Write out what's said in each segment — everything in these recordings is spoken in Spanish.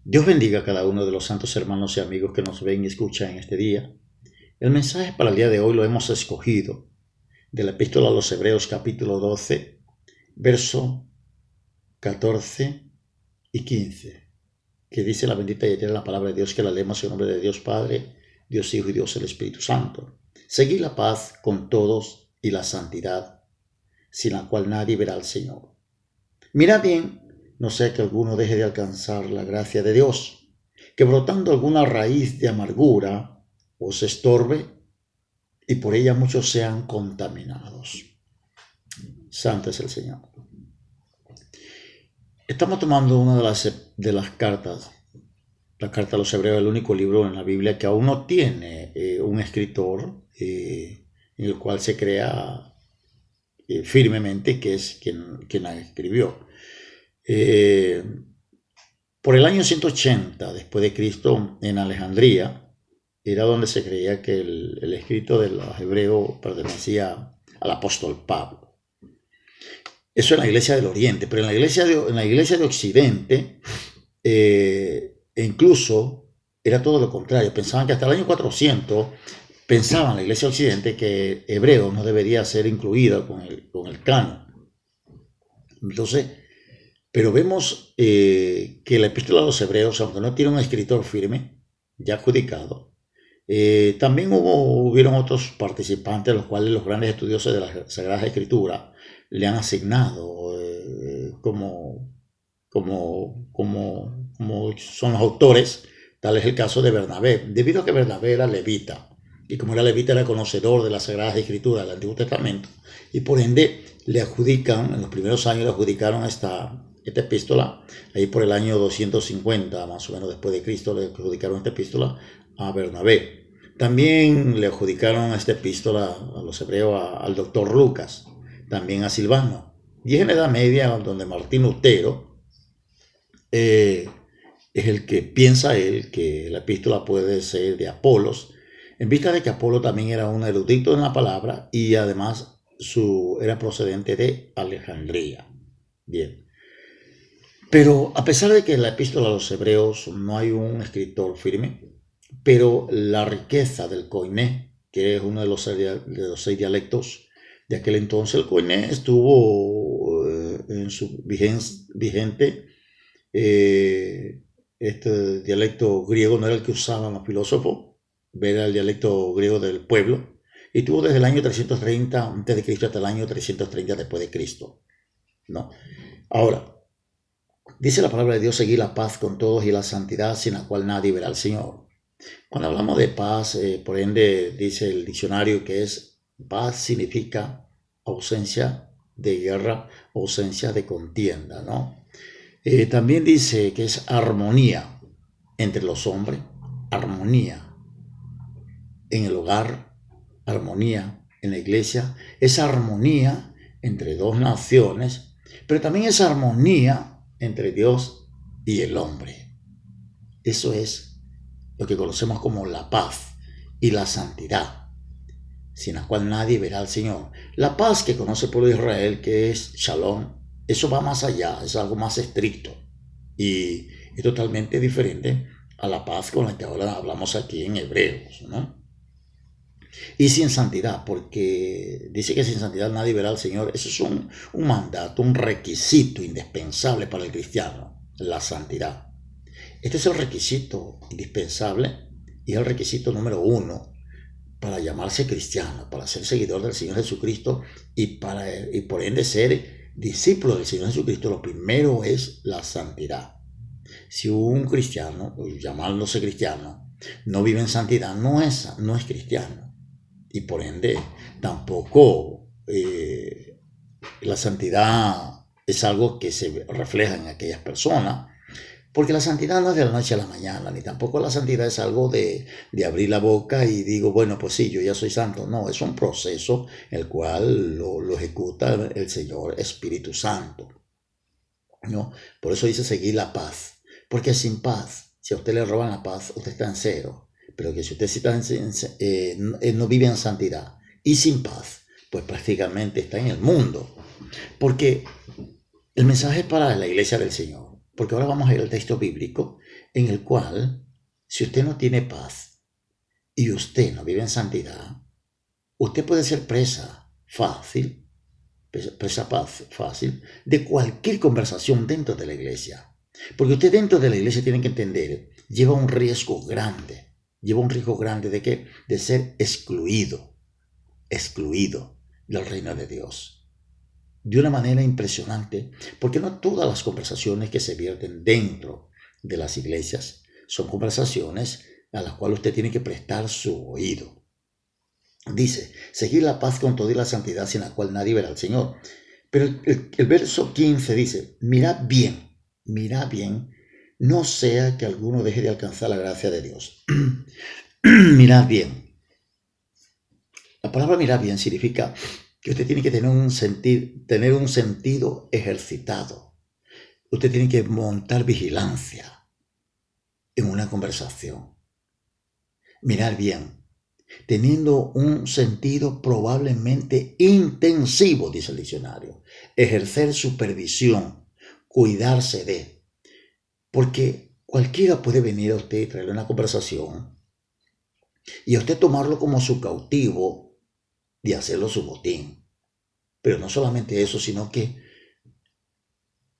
Dios bendiga a cada uno de los santos hermanos y amigos que nos ven y escuchan en este día. El mensaje para el día de hoy lo hemos escogido de la Epístola a los Hebreos capítulo 12, verso 14 y 15, que dice la bendita y eterna palabra de Dios, que la leemos en nombre de Dios Padre, Dios Hijo y Dios el Espíritu Santo. Seguid la paz con todos y la santidad, sin la cual nadie verá al Señor. Mirad bien, no sea que alguno deje de alcanzar la gracia de Dios, que brotando alguna raíz de amargura os estorbe y por ella muchos sean contaminados. Santo es el Señor. Estamos tomando una de las cartas, la carta a los Hebreos, el único libro en la Biblia que aún no tiene un escritor en el cual se crea firmemente que es quien la escribió. Por el año 180 después de Cristo, en Alejandría, era donde se creía que el escrito de los Hebreos pertenecía al apóstol Pablo. Eso en la iglesia del Oriente, pero en la iglesia de Occidente, incluso era todo lo contrario. Pensaban que hasta el año 400, pensaban la iglesia de Occidente que hebreo no debería ser incluido con el canon. Entonces, pero vemos que la epístola a los Hebreos, aunque no tiene un escritor firme, ya adjudicado, también hubieron otros participantes, los cuales los grandes estudiosos de la Sagrada Escritura le han asignado como son los autores. Tal es el caso de Bernabé, debido a que Bernabé era levita, y como era levita era conocedor de las Sagradas Escrituras del Antiguo Testamento, y por ende le adjudican, en los primeros años le adjudicaron esta epístola, ahí por el año 250 más o menos después de Cristo, le adjudicaron esta epístola a Bernabé. También le adjudicaron esta epístola a los hebreos al doctor Lucas, también a Silvano. Y es en la Edad Media donde Martín Lutero es el que piensa él que la epístola puede ser de Apolos, en vista de que Apolo también era un erudito en la palabra y además era procedente de Alejandría. Bien. Pero a pesar de que en la epístola a los Hebreos no hay un escritor firme, pero la riqueza del koiné, que es uno de los seis dialectos de aquel entonces, el koiné estuvo en su vigente. Este dialecto griego no era el que usaban los filósofos, era el dialecto griego del pueblo, y tuvo desde el año 330 antes de Cristo hasta el año 330 después de Cristo, ¿no? Ahora, dice la palabra de Dios: seguir la paz con todos y la santidad, sin la cual nadie verá al Señor. Cuando hablamos de paz, por ende, dice el diccionario que paz significa ausencia de guerra, ausencia de contienda, ¿no? También dice que es armonía entre los hombres, armonía en el hogar, armonía en la iglesia, es armonía entre dos naciones, pero también es armonía entre Dios y el hombre. Eso es lo que conocemos como la paz y la santidad, sin la cual nadie verá al Señor. La paz que conoce el pueblo de Israel, que es Shalom, eso va más allá, es algo más estricto y es totalmente diferente a la paz con la que ahora hablamos aquí en Hebreos, ¿no? Y sin santidad, porque dice que sin santidad nadie verá al Señor. Eso es un mandato, un requisito indispensable para el cristiano, la santidad. Este es el requisito indispensable y es el requisito número 1 para llamarse cristiano, para ser seguidor del Señor Jesucristo y por ende ser discípulo del Señor Jesucristo. Lo primero es la santidad. Si un cristiano, llamándose cristiano, no vive en santidad, no es cristiano. Y por ende tampoco la santidad es algo que se refleja en aquellas personas, porque la santidad no es de la noche a la mañana, ni tampoco la santidad es algo de abrir la boca y digo, bueno, pues sí, yo ya soy santo. No, es un proceso el cual lo ejecuta el Señor Espíritu Santo, ¿no? Por eso dice seguir la paz, porque sin paz, si a usted le roban la paz, usted está en cero. Pero que si usted no vive en santidad y sin paz, pues prácticamente está en el mundo. Porque el mensaje para la iglesia del Señor, Porque ahora vamos a ir al texto bíblico en el cual, si usted no tiene paz y usted no vive en santidad, usted puede ser presa fácil de cualquier conversación dentro de la iglesia. Porque usted dentro de la iglesia tiene que entender, lleva un riesgo grande. Lleva un riesgo grande ¿de qué? De ser excluido del reino de Dios. De una manera impresionante, porque no todas las conversaciones que se vierten dentro de las iglesias son conversaciones a las cuales usted tiene que prestar su oído. Dice, seguir la paz con toda la santidad sin la cual nadie verá al Señor. Pero el verso 15 dice, mirad bien, no sea que alguno deje de alcanzar la gracia de Dios. Mirad bien. La palabra mirad bien significa que usted tiene que tener un sentido ejercitado. Usted tiene que montar vigilancia en una conversación. Mirad bien, teniendo un sentido probablemente intensivo, dice el diccionario. Ejercer supervisión, cuidarse de. Porque cualquiera puede venir a usted y traerle una conversación y a usted tomarlo como su cautivo y hacerlo su botín. Pero no solamente eso, sino que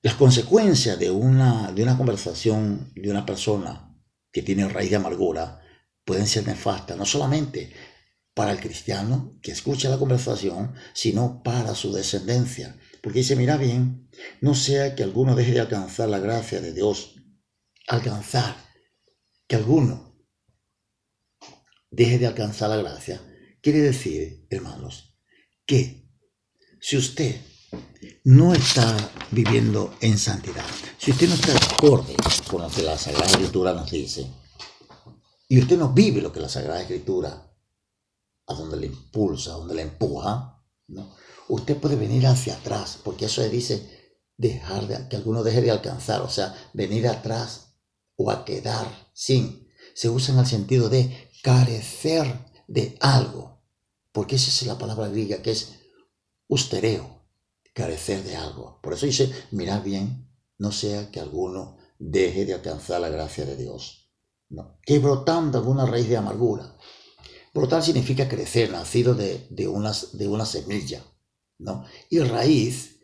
las consecuencias de una conversación de una persona que tiene raíz de amargura pueden ser nefastas, no solamente para el cristiano que escucha la conversación, sino para su descendencia. Porque dice, mira bien, no sea que alguno deje de alcanzar la gracia de Dios. Que alguno deje de alcanzar la gracia, quiere decir, hermanos, que si usted no está viviendo en santidad, si usted no está acorde con lo que la Sagrada Escritura nos dice, y usted no vive lo que la Sagrada Escritura a donde le impulsa, a donde le empuja, ¿no? Usted puede venir hacia atrás, porque eso dice que alguno deje de alcanzar, o sea, venir atrás o a quedar sin. Se usa en el sentido de carecer de algo, porque esa es la palabra griega que es ustereo, carecer de algo. Por eso dice, mirad bien, no sea que alguno deje de alcanzar la gracia de Dios. No. Que brotando alguna raíz de amargura. Brotar significa crecer, nacido de una semilla, ¿no? Y raíz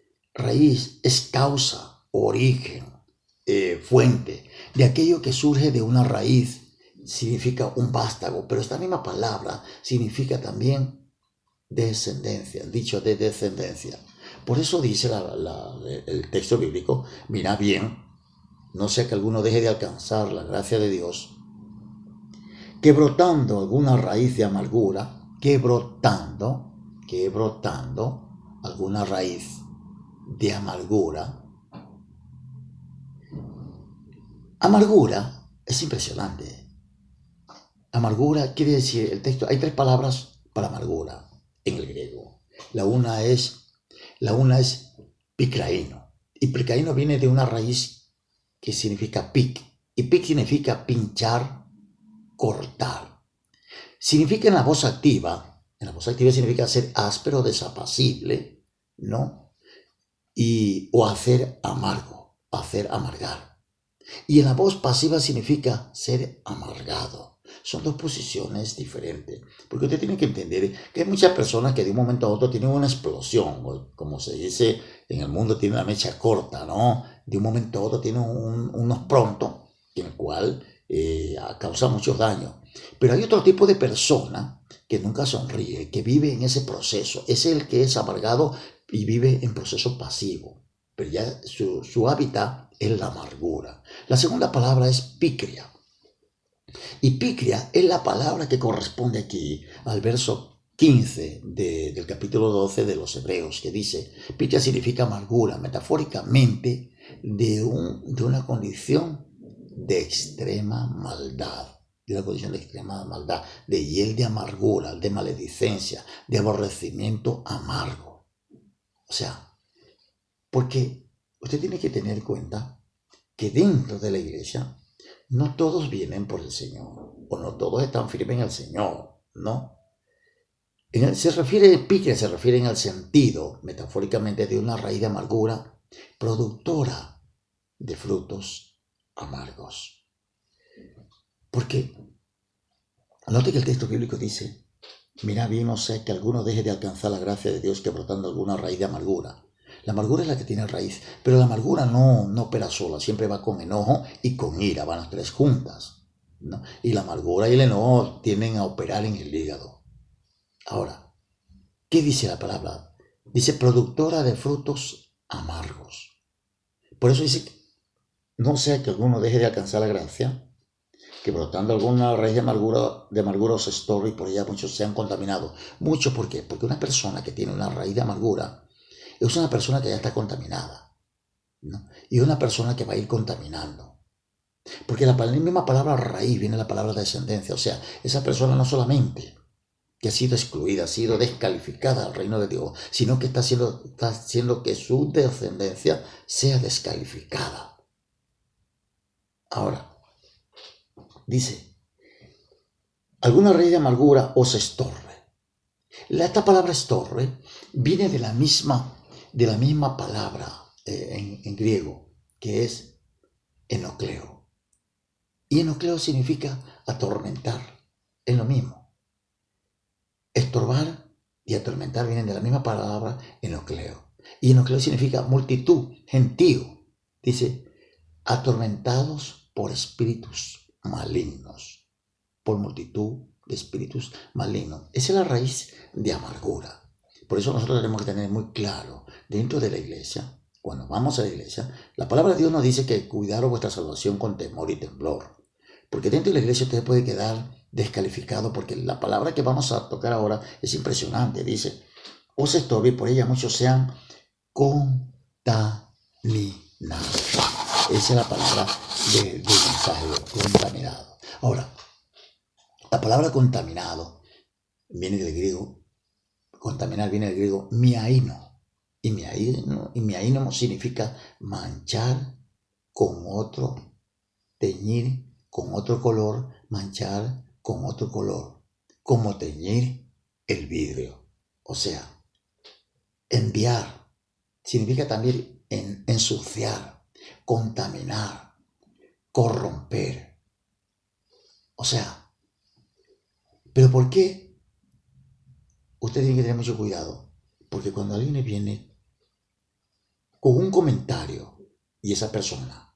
es causa, origen, fuente. De aquello que surge de una raíz significa un vástago, pero esta misma palabra significa también descendencia, dicho de descendencia. Por eso dice el texto bíblico, mira bien, no sea que alguno deje de alcanzar la gracia de Dios, que brotando alguna raíz de amargura, que brotando alguna raíz de amargura. Amargura es impresionante. Amargura quiere decir, el texto, hay 3 palabras para amargura en el griego. La una es pikraino. Y pikraino viene de una raíz que significa pic. Y pic significa pinchar, cortar. Significa en la voz activa significa ser áspero, desapacible, ¿no? O hacer amargo, hacer amargar. Y en la voz pasiva significa ser amargado. Son 2 posiciones diferentes. Porque usted tiene que entender que hay muchas personas que de un momento a otro tienen una explosión, como se dice en el mundo, tiene una mecha corta, ¿no? De un momento a otro tienen unos pronto, en el cual causa muchos daños. Pero hay otro tipo de persona que nunca sonríe, que vive en ese proceso. Es el que es amargado y vive en proceso pasivo. Pero ya su hábitat es la amargura. La segunda palabra es picria. Y picria es la palabra que corresponde aquí al verso 15 del capítulo 12 de los Hebreos, que dice, picria significa amargura, metafóricamente de una condición de extrema maldad, de hiel de amargura, de maledicencia, de aborrecimiento amargo. O sea, porque usted tiene que tener en cuenta que dentro de la iglesia no todos vienen por el Señor, o no todos están firmes en el Señor, ¿no? Picria se refiere en el sentido, metafóricamente, de una raíz de amargura productora de frutos amargos. Porque, note que el texto bíblico dice, mira bien, no sea que alguno deje de alcanzar la gracia de Dios que brotando alguna raíz de amargura. La amargura es la que tiene raíz, pero la amargura no opera sola, siempre va con enojo y con ira, van las tres juntas, ¿no? Y la amargura y el enojo tienden a operar en el hígado. Ahora, ¿qué dice la palabra? Dice productora de frutos amargos. Por eso dice, no sea que alguno deje de alcanzar la gracia, que brotando alguna raíz de amargura os estorbe y por ella muchos sean contaminados. Muchos, ¿por qué? Porque una persona que tiene una raíz de amargura es una persona que ya está contaminada, ¿no? Y una persona que va a ir contaminando. Porque la misma palabra raíz viene de la palabra descendencia. O sea, esa persona no solamente que ha sido excluida, ha sido descalificada del reino de Dios, sino que está haciendo que su descendencia sea descalificada. Ahora, dice, alguna raíz de amargura os estorbe. Esta palabra estorbe viene de la misma palabra en griego, que es enocleo. Y enocleo significa atormentar, es lo mismo. Estorbar y atormentar vienen de la misma palabra enocleo. Y enocleo significa multitud, gentío. Dice, atormentados por espíritus malignos, por multitud de espíritus malignos. Esa es la raíz de amargura. Por eso nosotros tenemos que tener muy claro, dentro de la iglesia, cuando vamos a la iglesia, la palabra de Dios nos dice que cuidaros vuestra salvación con temor y temblor. Porque dentro de la iglesia usted puede quedar descalificado, porque la palabra que vamos a tocar ahora es impresionante. Dice, os estorbe y por ella muchos sean contaminados. Esa es la palabra del mensaje, contaminado. Ahora, la palabra contaminado viene del griego, contaminar viene del griego miaino. Y miaino significa manchar con otro, teñir con otro color, manchar con otro color, como teñir el vidrio. O sea, enviar significa también ensuciar, contaminar, corromper. O sea, ¿pero por qué? Usted tiene que tener mucho cuidado, porque cuando alguien viene con un comentario y esa persona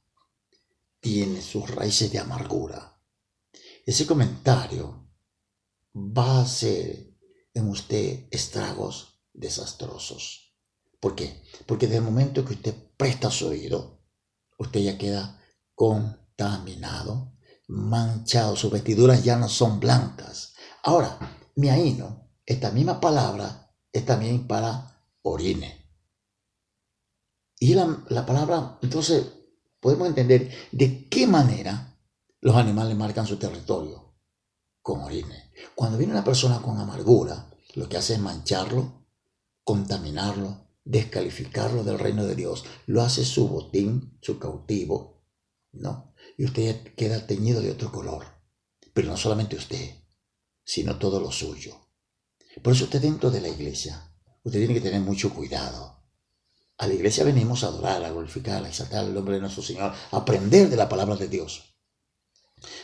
tiene sus raíces de amargura, ese comentario va a hacer en usted estragos desastrosos. ¿Por qué? Porque desde el momento que usted presta su oído, usted ya queda contaminado, manchado, sus vestiduras ya no son blancas. Ahora, miaino, esta misma palabra es también para orine. Y la palabra, entonces, podemos entender de qué manera los animales marcan su territorio, con orine. Cuando viene una persona con amargura, lo que hace es mancharlo, contaminarlo, descalificarlo del reino de Dios. Lo hace su botín, su cautivo, ¿no? Y usted queda teñido de otro color. Pero no solamente usted, sino todo lo suyo. Por eso usted dentro de la iglesia, usted tiene que tener mucho cuidado. A la iglesia venimos a adorar, a glorificar, a exaltar el nombre de nuestro Señor, a aprender de la palabra de Dios.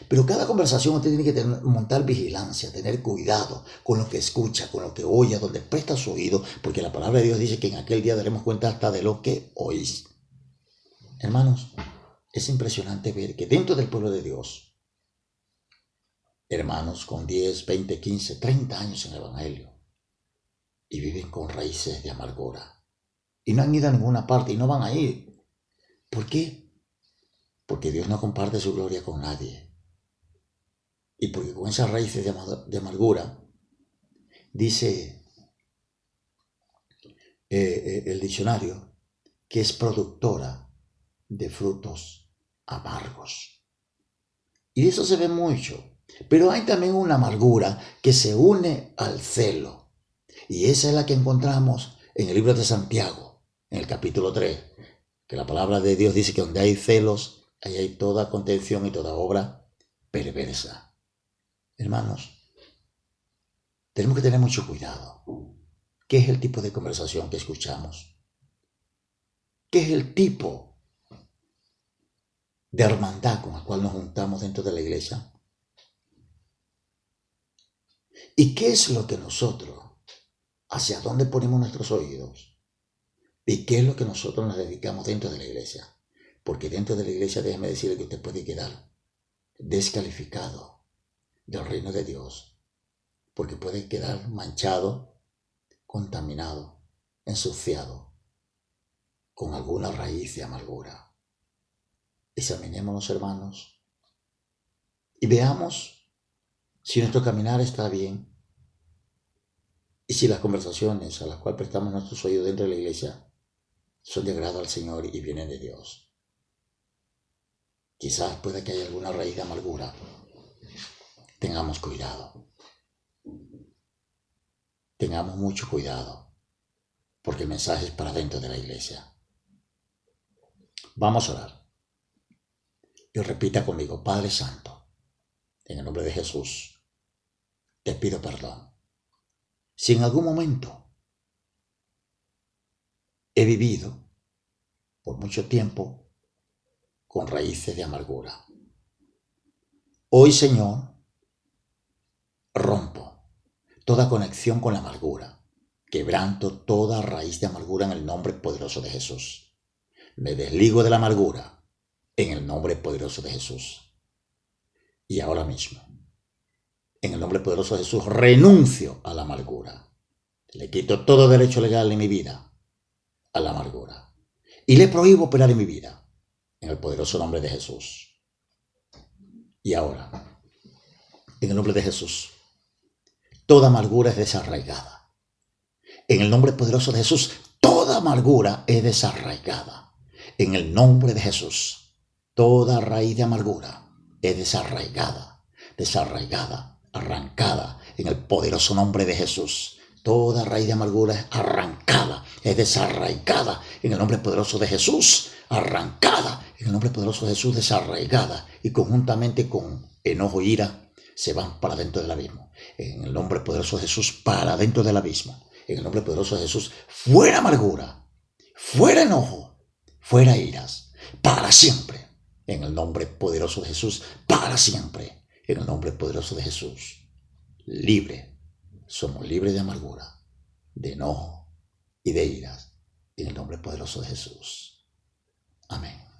Pero cada conversación usted tiene que montar vigilancia, tener cuidado con lo que escucha, con lo que oye, donde presta su oído, porque la palabra de Dios dice que en aquel día daremos cuenta hasta de lo que oís. Hermanos, es impresionante ver que dentro del pueblo de Dios, hermanos con 10, 20, 15, 30 años en el Evangelio, y viven con raíces de amargura, y no han ido a ninguna parte y no van a ir. ¿Por qué? Porque Dios no comparte su gloria con nadie. Y porque con esas raíces de amargura, dice el diccionario, que es productora de frutos amargos. Y de eso se ve mucho. Pero hay también una amargura que se une al celo. Y esa es la que encontramos en el libro de Santiago, en el capítulo 3, que la palabra de Dios dice que donde hay celos, ahí hay toda contención y toda obra perversa. Hermanos, tenemos que tener mucho cuidado. ¿Qué es el tipo de conversación que escuchamos? ¿Qué es el tipo de hermandad con la cual nos juntamos dentro de la iglesia. ¿Y qué es lo que nosotros, hacia dónde ponemos nuestros oídos? ¿Y qué es lo que nosotros nos dedicamos dentro de la iglesia? Porque dentro de la iglesia, déjeme decirle que usted puede quedar descalificado del reino de Dios, porque puede quedar manchado, contaminado, ensuciado, con alguna raíz de amargura. Examinémonos, hermanos, y veamos si nuestro caminar está bien y si las conversaciones a las cuales prestamos nuestros oídos dentro de la iglesia son de agrado al Señor y vienen de Dios. Quizás pueda que haya alguna raíz de amargura. Tengamos cuidado. Tengamos mucho cuidado, porque el mensaje es para dentro de la iglesia. Vamos a orar. Y repita conmigo: Padre Santo, en el nombre de Jesús, te pido perdón. Si en algún momento he vivido por mucho tiempo con raíces de amargura, hoy, Señor, rompo toda conexión con la amargura, quebranto toda raíz de amargura en el nombre poderoso de Jesús. Me desligo de la amargura en el nombre poderoso de Jesús. Y ahora mismo, en el nombre poderoso de Jesús, renuncio a la amargura. Le quito todo derecho legal en mi vida a la amargura. Y le prohíbo operar en mi vida, en el poderoso nombre de Jesús. Y ahora, en el nombre de Jesús, toda amargura es desarraigada. En el nombre poderoso de Jesús, toda amargura es desarraigada. En el nombre de Jesús, toda raíz de amargura es desarraigada, arrancada, en el poderoso nombre de Jesús. Toda raíz de amargura es arrancada, es desarraigada, en el nombre poderoso de Jesús, arrancada, en el nombre poderoso de Jesús, desarraigada, y conjuntamente con enojo e ira se van para dentro del abismo. En el nombre poderoso de Jesús, para dentro del abismo. En el nombre poderoso de Jesús, fuera amargura, fuera enojo, fuera iras, para siempre. En el nombre poderoso de Jesús, para siempre. En el nombre poderoso de Jesús, libre. Somos libres de amargura, de enojo y de iras. En el nombre poderoso de Jesús. Amén.